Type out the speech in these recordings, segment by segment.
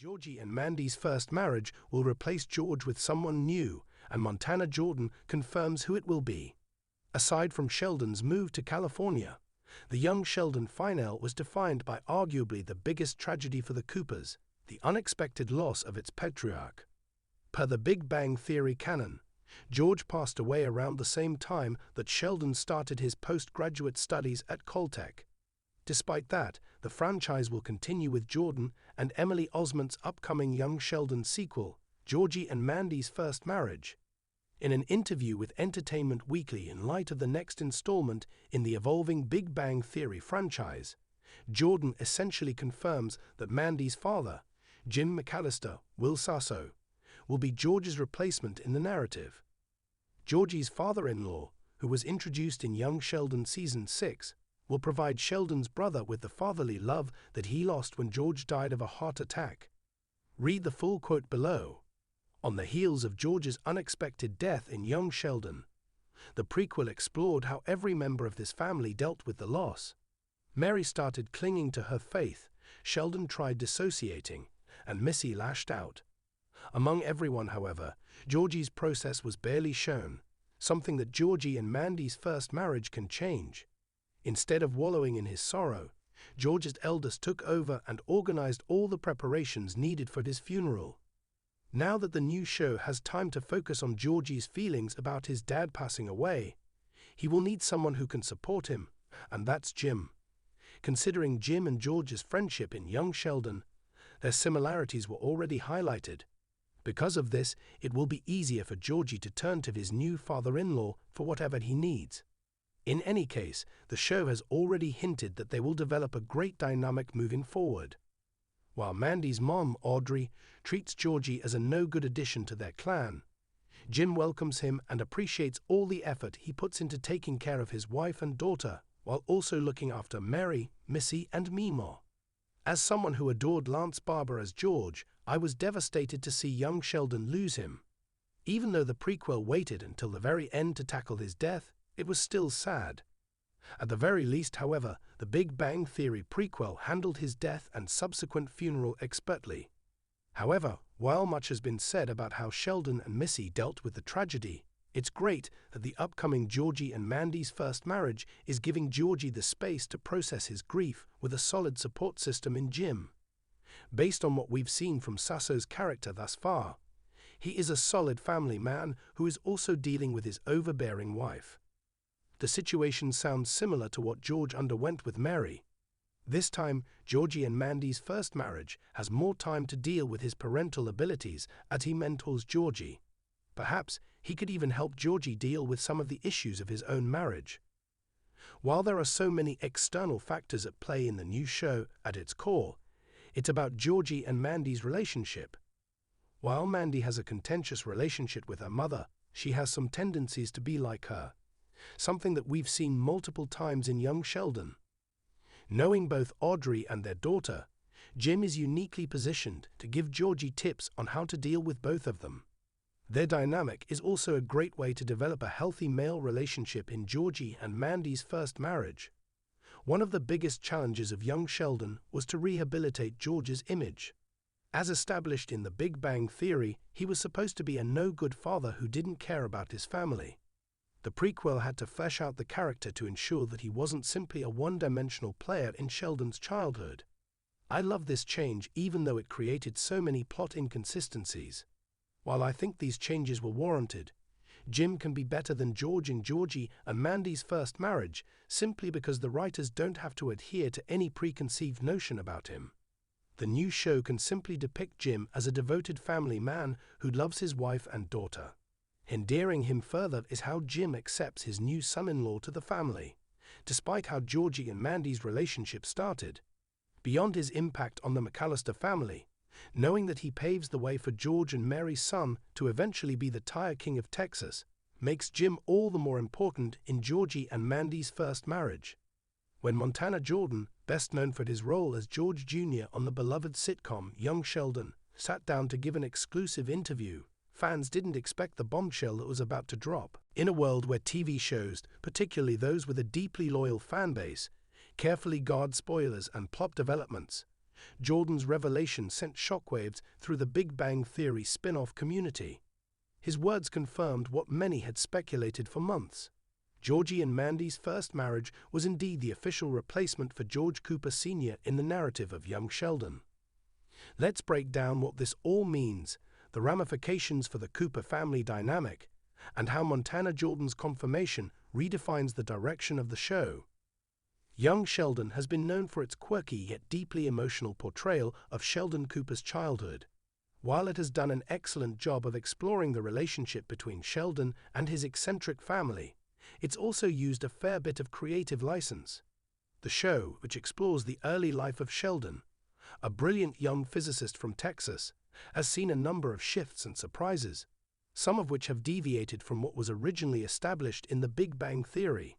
Georgie and Mandy's first marriage will replace George with someone new, and Montana Jordan confirms who it will be. Aside from Sheldon's move to California, the young Sheldon finale was defined by arguably the biggest tragedy for the Coopers, the unexpected loss of its patriarch. Per the Big Bang Theory canon, George passed away around the same time that Sheldon started his postgraduate studies at Caltech. Despite that, the franchise will continue with Jordan and Emily Osment's upcoming Young Sheldon sequel, Georgie and Mandy's First Marriage. In an interview with Entertainment Weekly in light of the next installment in the evolving Big Bang Theory franchise, Jordan essentially confirms that Mandy's father, Jim McAllister, Will Sasso, will be George's replacement in the narrative. Georgie's father-in-law, who was introduced in Young Sheldon Season 6, will provide Sheldon's brother with the fatherly love that he lost when George died of a heart attack. Read the full quote below. On the heels of George's unexpected death in Young Sheldon, the prequel explored how every member of this family dealt with the loss. Mary started clinging to her faith, Sheldon tried dissociating, and Missy lashed out. Among everyone, however, Georgie's process was barely shown, something that Georgie and Mandy's first marriage can change. Instead of wallowing in his sorrow, George's eldest took over and organized all the preparations needed for his funeral. Now that the new show has time to focus on Georgie's feelings about his dad passing away, he will need someone who can support him, and that's Jim. Considering Jim and George's friendship in Young Sheldon, their similarities were already highlighted. Because of this, it will be easier for Georgie to turn to his new father-in-law for whatever he needs. In any case, the show has already hinted that they will develop a great dynamic moving forward. While Mandy's mom, Audrey, treats Georgie as a no-good addition to their clan, Jim welcomes him and appreciates all the effort he puts into taking care of his wife and daughter, while also looking after Mary, Missy, and Meemaw. As someone who adored Lance Barber as George, I was devastated to see young Sheldon lose him. Even though the prequel waited until the very end to tackle his death, it was still sad. At the very least, however, the Big Bang Theory prequel handled his death and subsequent funeral expertly. However, while much has been said about how Sheldon and Missy dealt with the tragedy, it's great that the upcoming Georgie and Mandy's First Marriage is giving Georgie the space to process his grief with a solid support system in Jim. Based on what we've seen from Sasso's character thus far, he is a solid family man who is also dealing with his overbearing wife. The situation sounds similar to what George underwent with Mary. This time, Georgie and Mandy's first marriage has more time to deal with his parental abilities as he mentors Georgie. Perhaps he could even help Georgie deal with some of the issues of his own marriage. While there are so many external factors at play in the new show, at its core, it's about Georgie and Mandy's relationship. While Mandy has a contentious relationship with her mother, she has some tendencies to be like her, something that we've seen multiple times in Young Sheldon. Knowing both Audrey and their daughter, Jim is uniquely positioned to give Georgie tips on how to deal with both of them. Their dynamic is also a great way to develop a healthy male relationship in Georgie and Mandy's first marriage. One of the biggest challenges of Young Sheldon was to rehabilitate George's image. As established in the Big Bang Theory, he was supposed to be a no-good father who didn't care about his family. The prequel had to flesh out the character to ensure that he wasn't simply a one-dimensional player in Sheldon's childhood. I love this change even though it created so many plot inconsistencies. While I think these changes were warranted, Jim can be better than George in Georgie and Mandy's First Marriage simply because the writers don't have to adhere to any preconceived notion about him. The new show can simply depict Jim as a devoted family man who loves his wife and daughter. Endearing him further is how Jim accepts his new son-in-law to the family, despite how Georgie and Mandy's relationship started. Beyond his impact on the McAllister family, knowing that he paves the way for George and Mary's son to eventually be the Tire King of Texas, makes Jim all the more important in Georgie and Mandy's First Marriage. When Montana Jordan, best known for his role as George Jr. on the beloved sitcom Young Sheldon, sat down to give an exclusive interview, fans didn't expect the bombshell that was about to drop. In a world where TV shows, particularly those with a deeply loyal fan base, carefully guard spoilers and plot developments, Jordan's revelation sent shockwaves through the Big Bang Theory spin-off community. His words confirmed what many had speculated for months. Georgie and Mandy's first marriage was indeed the official replacement for George Cooper Sr. in the narrative of young Sheldon. Let's break down what this all means, the ramifications for the Cooper family dynamic, and how Montana Jordan's confirmation redefines the direction of the show. Young Sheldon has been known for its quirky yet deeply emotional portrayal of Sheldon Cooper's childhood. While it has done an excellent job of exploring the relationship between Sheldon and his eccentric family, it's also used a fair bit of creative license. The show, which explores the early life of Sheldon, a brilliant young physicist from Texas, has seen a number of shifts and surprises, some of which have deviated from what was originally established in the Big Bang Theory.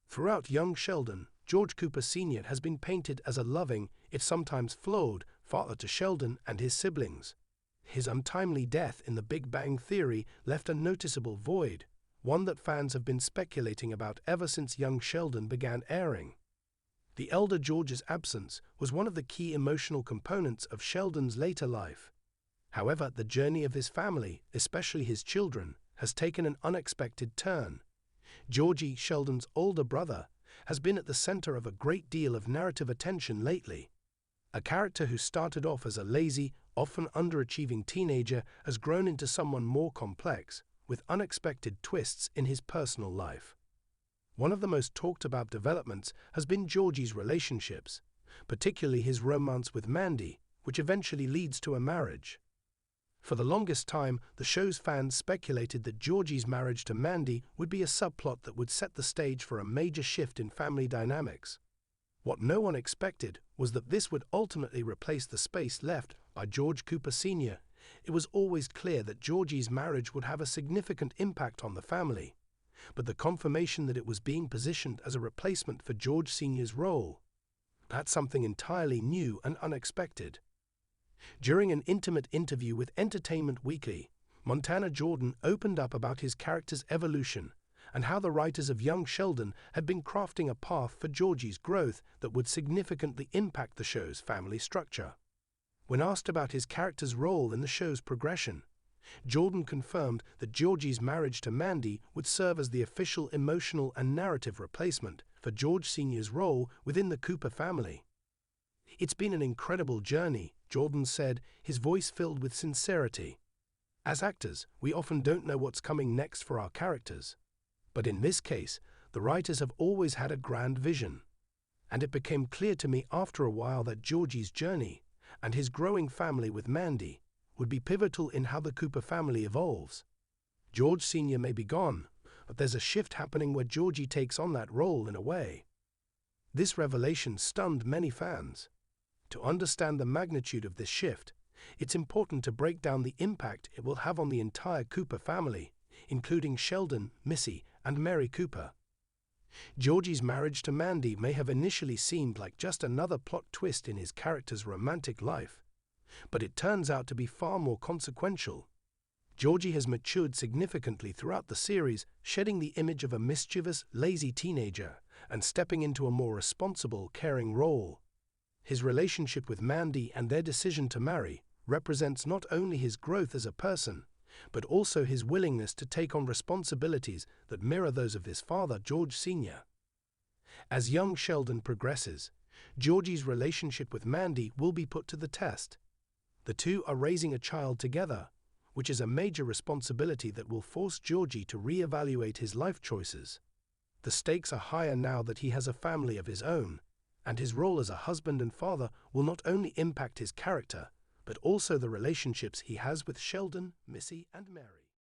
Throughout young Sheldon, George Cooper Sr. has been painted as a loving, if sometimes flawed, father to Sheldon and his siblings. His untimely death in the Big Bang Theory left a noticeable void, one that fans have been speculating about ever since young Sheldon began airing. The elder George's absence was one of the key emotional components of Sheldon's later life. However, the journey of his family, especially his children, has taken an unexpected turn. Georgie, Sheldon's older brother, has been at the center of a great deal of narrative attention lately. A character who started off as a lazy, often underachieving teenager has grown into someone more complex, with unexpected twists in his personal life. One of the most talked about developments has been Georgie's relationships, particularly his romance with Mandy, which eventually leads to a marriage. For the longest time, the show's fans speculated that Georgie's marriage to Mandy would be a subplot that would set the stage for a major shift in family dynamics. What no one expected was that this would ultimately replace the space left by George Cooper Sr. It was always clear that Georgie's marriage would have a significant impact on the family, but the confirmation that it was being positioned as a replacement for George Sr.'s role, that's something entirely new and unexpected. During an intimate interview with Entertainment Weekly, Montana Jordan opened up about his character's evolution and how the writers of young Sheldon had been crafting a path for Georgie's growth that would significantly impact the show's family structure. When asked about his character's role in the show's progression, Jordan confirmed that Georgie's marriage to Mandy would serve as the official emotional and narrative replacement for George Sr.'s role within the Cooper family. "It's been an incredible journey," Jordan said, his voice filled with sincerity. "As actors, we often don't know what's coming next for our characters. But in this case, the writers have always had a grand vision. And it became clear to me after a while that Georgie's journey, and his growing family with Mandy, would be pivotal in how the Cooper family evolves. George Sr. may be gone, but there's a shift happening where Georgie takes on that role in a way." This revelation stunned many fans. To understand the magnitude of this shift, it's important to break down the impact it will have on the entire Cooper family, including Sheldon, Missy, and Mary Cooper. Georgie's marriage to Mandy may have initially seemed like just another plot twist in his character's romantic life, but it turns out to be far more consequential. Georgie has matured significantly throughout the series, shedding the image of a mischievous, lazy teenager and stepping into a more responsible, caring role. His relationship with Mandy and their decision to marry represents not only his growth as a person, but also his willingness to take on responsibilities that mirror those of his father, George Sr. As young Sheldon progresses, Georgie's relationship with Mandy will be put to the test. The two are raising a child together, which is a major responsibility that will force Georgie to reevaluate his life choices. The stakes are higher now that he has a family of his own, and his role as a husband and father will not only impact his character, but also the relationships he has with Sheldon, Missy, and Mary.